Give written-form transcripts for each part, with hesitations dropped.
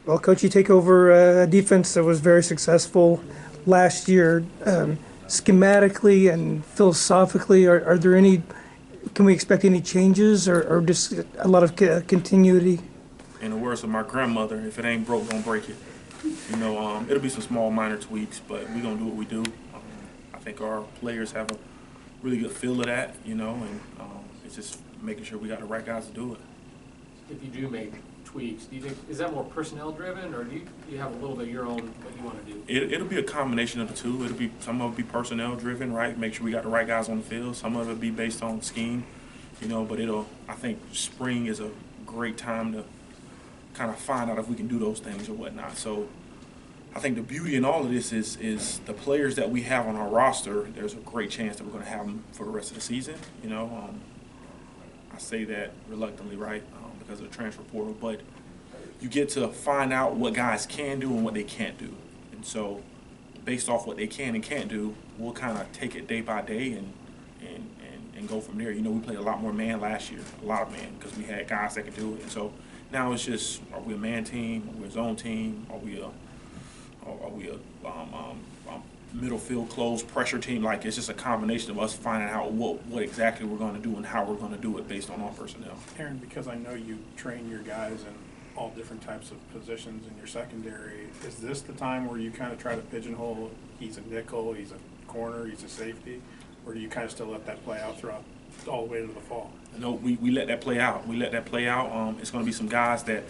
Well, Coach, you take over a defense that was very successful last year. Schematically and philosophically, are there any, can we expect any changes or just a lot of continuity? In the words of my grandmother, if it ain't broke, don't break it. It'll be some small minor tweaks, but we're gonna do what we do. I think our players have a really good feel of that, and it's just making sure we got the right guys to do it. If you do make tweaks, do you think, is that more personnel driven, or do you have a little bit of your own, what you want to do? It'll be a combination of the two. Some of it be personnel driven, right? Make sure we got the right guys on the field. Some of it be based on scheme, but I think spring is a great time to kind of find out if we can do those things or whatnot. So I think the beauty in all of this is the players that we have on our roster, there's a great chance that we're going to have them for the rest of the season. I say that reluctantly, right, because of the transfer portal, but you get to find out what guys can do and what they can't do. And so based off what they can and can't do, we'll kind of take it day by day and go from there. We played a lot more man last year, a lot of man, because we had guys that could do it. And so now it's just, are we a man team? Are we a zone team? Are we a middle field closed pressure team? Like, it's just a combination of us finding out what exactly we're going to do and how we're going to do it based on our personnel. Aaron, because I know you train your guys in all different types of positions in your secondary, is this the time where you kind of try to pigeonhole, he's a nickel, he's a corner, he's a safety, or do you kind of still let that play out throughout all the way to the fall? No, we let that play out. We let that play out. It's going to be some guys that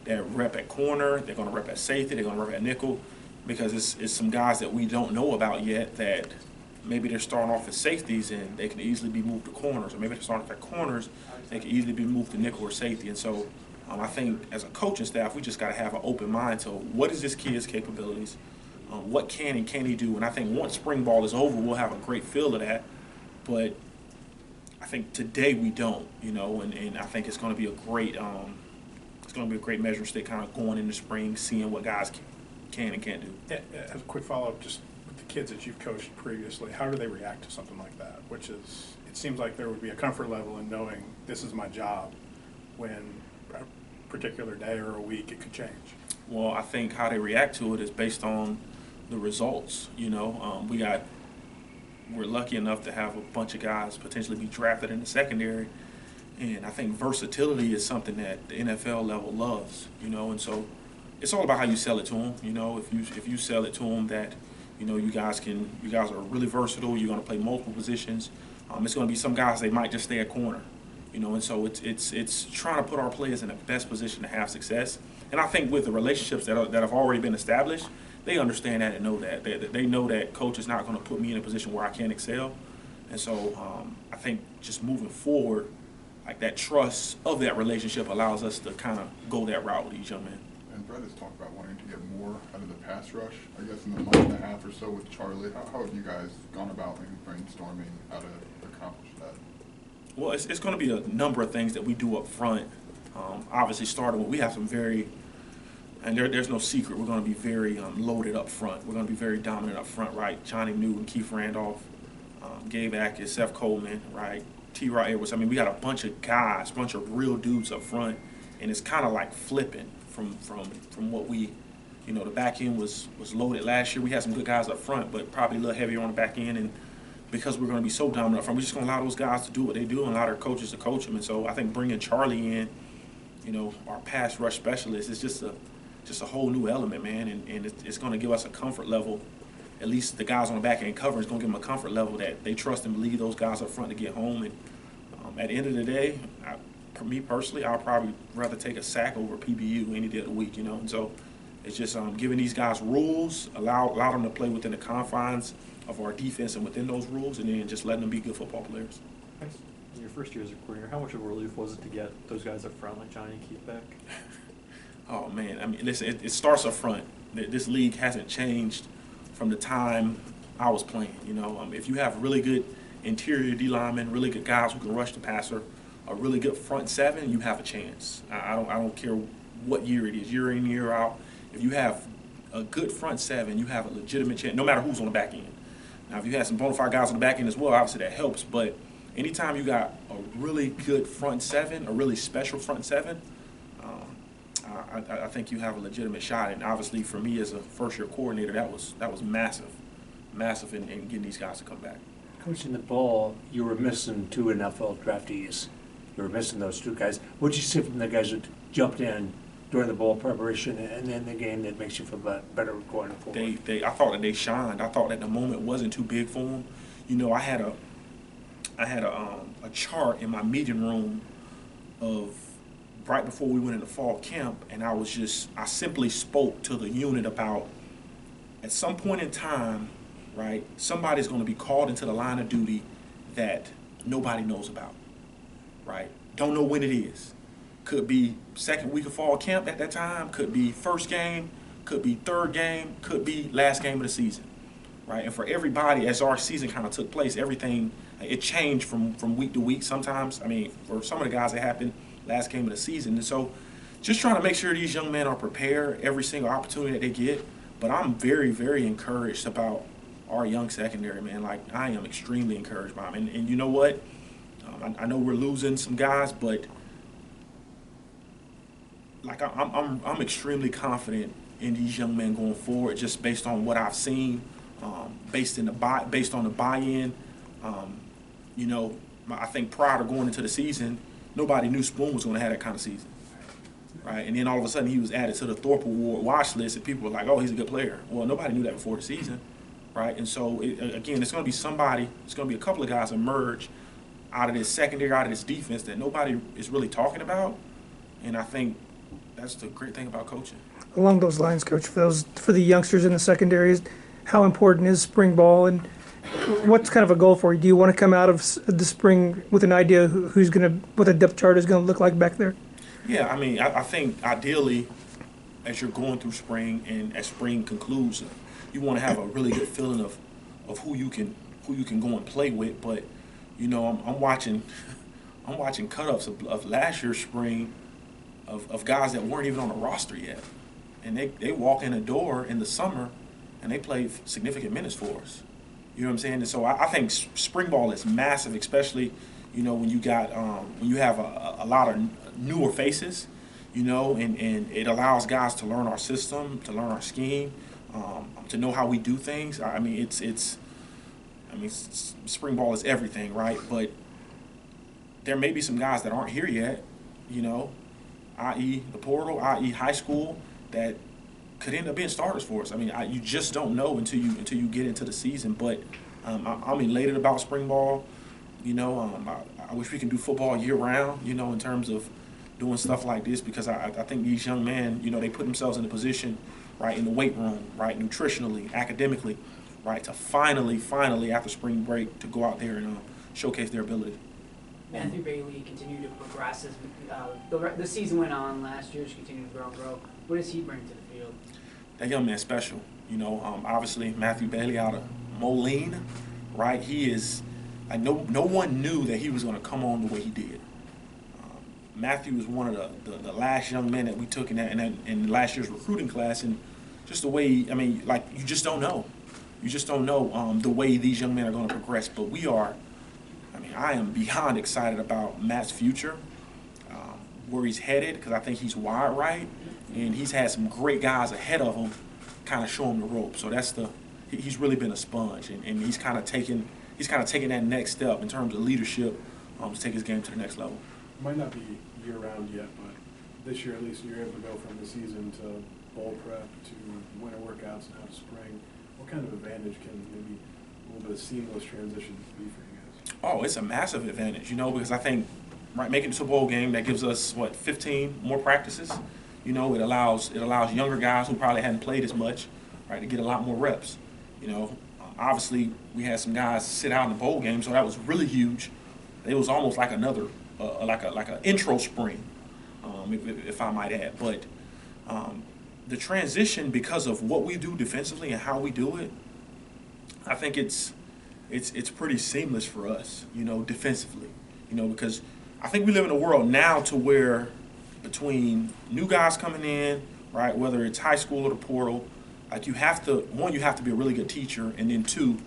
rep at corner, they're going to rep at safety, they're going to rep at nickel, because it's some guys that we don't know about yet that maybe they're starting off as safeties and they can easily be moved to corners, or maybe they're starting off at corners, they can easily be moved to nickel or safety. And so I think as a coaching staff, we just got to have an open mind to what is this kid's capabilities, what can and can't he do. And I think once spring ball is over, we'll have a great feel of that. But I think today we don't, and I think it's going to be a great measuring stick kind of going into spring, seeing what guys can and can't do. As a quick follow-up, just with the kids that you've coached previously, how do they react to something like that? Which is, it seems like there would be a comfort level in knowing this is my job when a particular day or a week it could change. Well, I think how they react to it is based on the results. We're lucky enough to have a bunch of guys potentially be drafted in the secondary, and I think versatility is something that the NFL level loves, and so it's all about how you sell it to them. If you sell it to them that, you guys are really versatile, you're going to play multiple positions. It's going to be some guys, they might just stay at corner, and so it's trying to put our players in the best position to have success. And I think with the relationships that have already been established, they understand that and know that. They know that coach is not going to put me in a position where I can't excel. And so I think just moving forward, like that trust of that relationship allows us to kind of go that route with each young man. And Brett has talked about wanting to get more out of the pass rush, I guess, in the month and a half or so with Charlie. How have you guys gone about maybe brainstorming how to accomplish that? Well, it's going to be a number of things that we do up front. Obviously, starting with, we have some and there's no secret, we're going to be very loaded up front. We're going to be very dominant up front, right? Johnny Newton, Keith Randolph, Gabe Atkins, Seth Coleman, right? T-Rod Edwards. I mean, we got a bunch of guys, bunch of real dudes up front, and it's kind of like flipping from what we, the back end was loaded last year. We had some good guys up front, but probably a little heavier on the back end, and because we're going to be so dominant up front, we're just going to allow those guys to do what they do and allow their coaches to coach them. And so I think bringing Charlie in, our pass rush specialist, is just a whole new element, man, and it's going to give us a comfort level. At least the guys on the back end cover is going to give them a comfort level that they trust and believe those guys up front to get home. And at the end of the day, for me personally, I'll probably rather take a sack over PBU any day of the week, And so it's just giving these guys rules, allow them to play within the confines of our defense and within those rules, and then just letting them be good football players. In your first year as a coordinator, how much of a relief was it to get those guys up front like Johnny and Keith back? Oh, man. I mean, listen, it starts up front. This league hasn't changed from the time I was playing. If you have really good interior D linemen, really good guys who can rush the passer, a really good front seven, you have a chance. I don't care what year it is, year in, year out. If you have a good front seven, you have a legitimate chance, no matter who's on the back end. Now, if you have some bona fide guys on the back end as well, obviously that helps. But anytime you got a really good front seven, a really special front seven, I think you have a legitimate shot. And obviously, for me as a first-year coordinator, that was massive in getting these guys to come back. Coaching the ball, you were missing 2 NFL draftees. You were missing those 2 guys. What did you see from the guys who jumped in during the ball preparation and then the game that makes you feel better going forward? I thought that they shined. I thought that the moment wasn't too big for them. You know, I had a chart in my meeting room of right before we went into fall camp, and I simply spoke to the unit about, at some point in time, right, somebody's going to be called into the line of duty that nobody knows about, right? Don't know when it is. Could be second week of fall camp at that time, could be first game, could be third game, could be last game of the season, right? And for everybody, as our season kind of took place, everything, it changed from week to week sometimes. I mean, for some of the guys, it happened last game of the season. And so just trying to make sure these young men are prepared every single opportunity that they get. But I'm very, very encouraged about our young secondary, man. Like, I am extremely encouraged by them. And you know what? I know we're losing some guys, but like I'm extremely confident in these young men going forward, just based on what I've seen, based on the buy-in. You know, I think prior to going into the season, nobody knew Spoon was going to have that kind of season, right? And then all of a sudden he was added to the Thorpe Award watch list, and people were like, "Oh, he's a good player." Well, nobody knew that before the season, right? And so again, it's going to be somebody. It's going to be a couple of guys emerge out of this secondary, out of this defense that nobody is really talking about, and I think that's the great thing about coaching. Along those lines, Coach, for the youngsters in the secondaries, how important is spring ball, and what's kind of a goal for you? Do you want to come out of the spring with an idea what the depth chart is going to look like back there? Yeah, I mean, I think ideally, as you're going through spring and as spring concludes, you want to have a really good feeling of who you can go and play with. But you know, I'm watching cut-ups of last year's spring of guys that weren't even on the roster yet, and they walk in the door in the summer and they play significant minutes for us. You know what I'm saying? And so I think spring ball is massive, especially, you know, when you have a lot of newer faces, you know, and it allows guys to learn our system, to learn our scheme, to know how we do things. I mean, spring ball is everything, right? But there may be some guys that aren't here yet, you know, i.e. the portal, i.e. high school, that could end up being starters for us. I mean, you just don't know until you get into the season. But I'm elated about spring ball. You know, I wish we can do football year round, you know, in terms of doing stuff like this, because I think these young men, you know, they put themselves in a position, right, in the weight room, right, nutritionally, academically, right, to finally after spring break to go out there and showcase their ability. Matthew Bailey continued to progress as the season went on. Last year's continued to grow. What does he bring to the field? That young man's special. You know, obviously Matthew Bailey out of Moline, right? He is, like, no one knew that he was going to come on the way he did. Matthew was one of the last young men that we took in last year's recruiting class, and just the way, I mean, like, you just don't know. You just don't know the way these young men are going to progress. But I am beyond excited about Matt's future, where he's headed, because I think he's wired right, and he's had some great guys ahead of him kind of show him the ropes. So he's really been a sponge, and he's kind of taken that next step in terms of leadership to take his game to the next level. It might not be year-round yet, but this year at least you're able to go from the season to bowl prep to winter workouts now to spring. What kind of advantage can maybe a little bit of seamless transition be for you guys? Oh, it's a massive advantage, you know, because I think, right, making it to a bowl game, that gives us, 15 more practices. You know, it allows younger guys who probably hadn't played as much, right, to get a lot more reps. You know, obviously we had some guys sit out in the bowl game, so that was really huge. It was almost like another, like an intro spring, if I might add. But the transition, because of what we do defensively and how we do it, I think it's pretty seamless for us, you know, defensively. You know, because I think we live in a world now to where, between new guys coming in, right, whether it's high school or the portal, like, you have to be a really good teacher, and then two,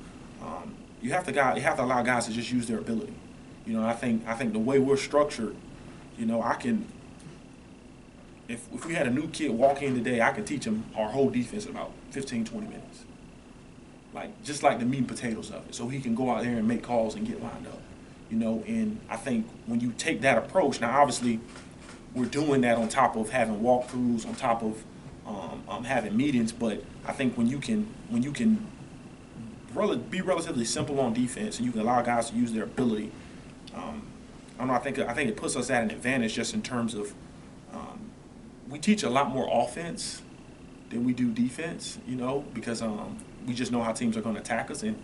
you have to allow guys to just use their ability. You know, I think the way we're structured, you know, if we had a new kid walk in today, I could teach him our whole defense in about 15, 20 minutes. Like, just like the meat and potatoes of it, so he can go out there and make calls and get lined up. You know, and I think when you take that approach, now obviously we're doing that on top of having walkthroughs, on top of having meetings, but I think when you can be relatively simple on defense and you can allow guys to use their ability, I don't know, I think it puts us at an advantage just in terms of we teach a lot more offense than we do defense, you know, because we just know how teams are going to attack us, and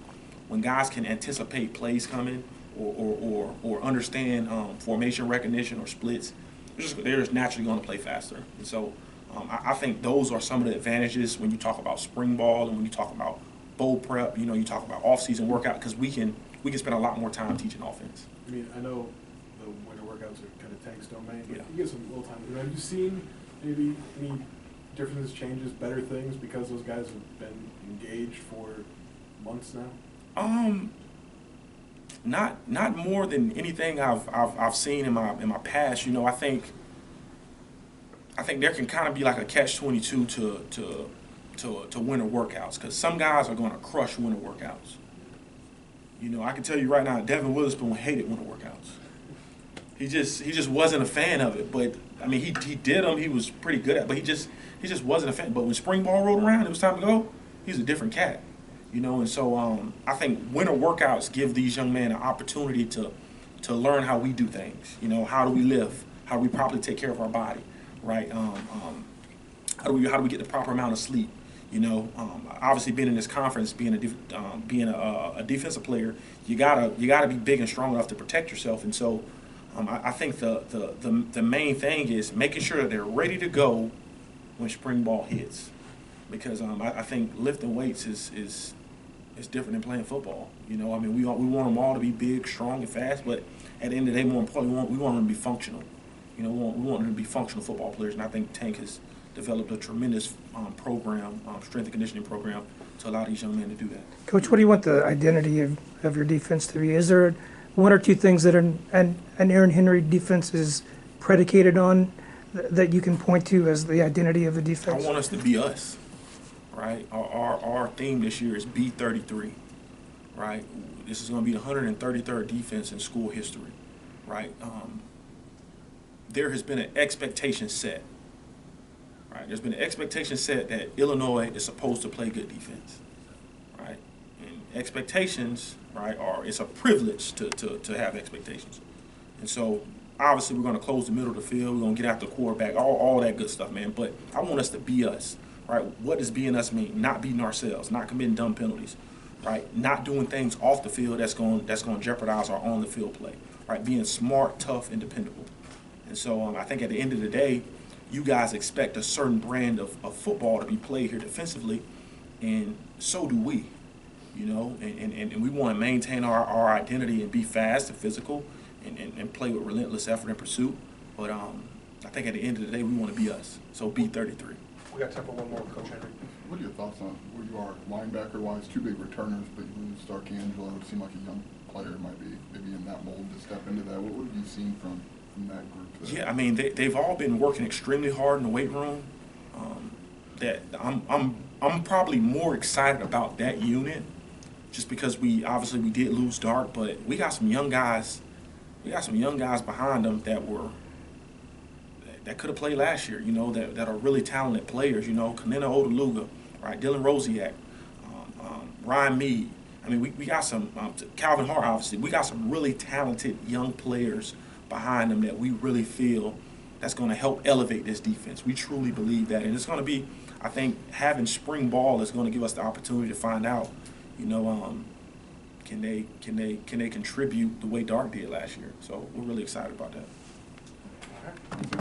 when guys can anticipate plays coming or understand formation recognition or splits, they're just naturally going to play faster. And so I think those are some of the advantages when you talk about spring ball and when you talk about bowl prep. You know, you talk about off-season workout, because we can spend a lot more time teaching offense. I mean, I know the winter workouts are kind of Tank's domain, but Yeah. you get some little time. Have you seen maybe any differences, changes, better things because those guys have been engaged for months now? Not more than anything I've seen in my past. You know, I think there can kind of be like a catch-22 to winter workouts, because some guys are going to crush winter workouts. You know, I can tell you right now, Devin Witherspoon hated winter workouts. He just wasn't a fan of it. But I mean, he did them. He was pretty good at it, but he just wasn't a fan. But when spring ball rolled around, it was time to go. He's a different cat. You know, and so I think winter workouts give these young men an opportunity to learn how we do things. You know, how do we live? How do we properly take care of our body? Right? How do we get the proper amount of sleep? You know, obviously being in this conference, being a defensive player, you gotta be big and strong enough to protect yourself. And so I think the main thing is making sure that they're ready to go when spring ball hits, because I think lifting weights is different than playing football. You know, I mean, we want them all to be big, strong, and fast, but at the end of the day, more importantly, we want them to be functional. You know, we want them to be functional football players, and I think Tank has developed a tremendous program, strength and conditioning program, to allow these young men to do that. Coach, what do you want the identity of your defense to be? Is there one or two things that an Aaron Henry defense is predicated on that you can point to as the identity of the defense? I want us to be us, right? Our theme this year is B33, right? This is going to be the 133rd defense in school history, right? There has been an expectation set, right? There's been an expectation set that Illinois is supposed to play good defense, right? And expectations, right, it's a privilege to have expectations. And so obviously we're going to close the middle of the field, we're going to get after the quarterback, all that good stuff, man. But I want us to be us, right? What does being us mean? Not beating ourselves, not committing dumb penalties, right? Not doing things off the field that's going to jeopardize our on the field play, right? Being smart, tough, and dependable. And so I think at the end of the day, you guys expect a certain brand of football to be played here defensively, and so do we, you know, and we want to maintain our identity and be fast and physical and play with relentless effort and pursuit. But I think at the end of the day, we want to be us. So B33. We got time for one more, Coach Henry. What are your thoughts on where you are linebacker-wise? Two big returners, but you lose Starkangelo. It would seem like a young player might be maybe in that mold to step into that. What have you seen from that group? Yeah, I mean, they've all been working extremely hard in the weight room. That I'm probably more excited about that unit, just because we did lose Dark, but we got some young guys. We got some young guys behind them that could have played last year. You know, that are really talented players. You know, Kanena Odeluga, right? Dylan Rosiak, Ryan Mead. I mean, we got some Calvin Hart. Obviously, we got some really talented young players behind them that we really feel that's going to help elevate this defense. We truly believe that, and it's going to be, I think, having spring ball is going to give us the opportunity to find out, you know, can they contribute the way Dark did last year. So we're really excited about that.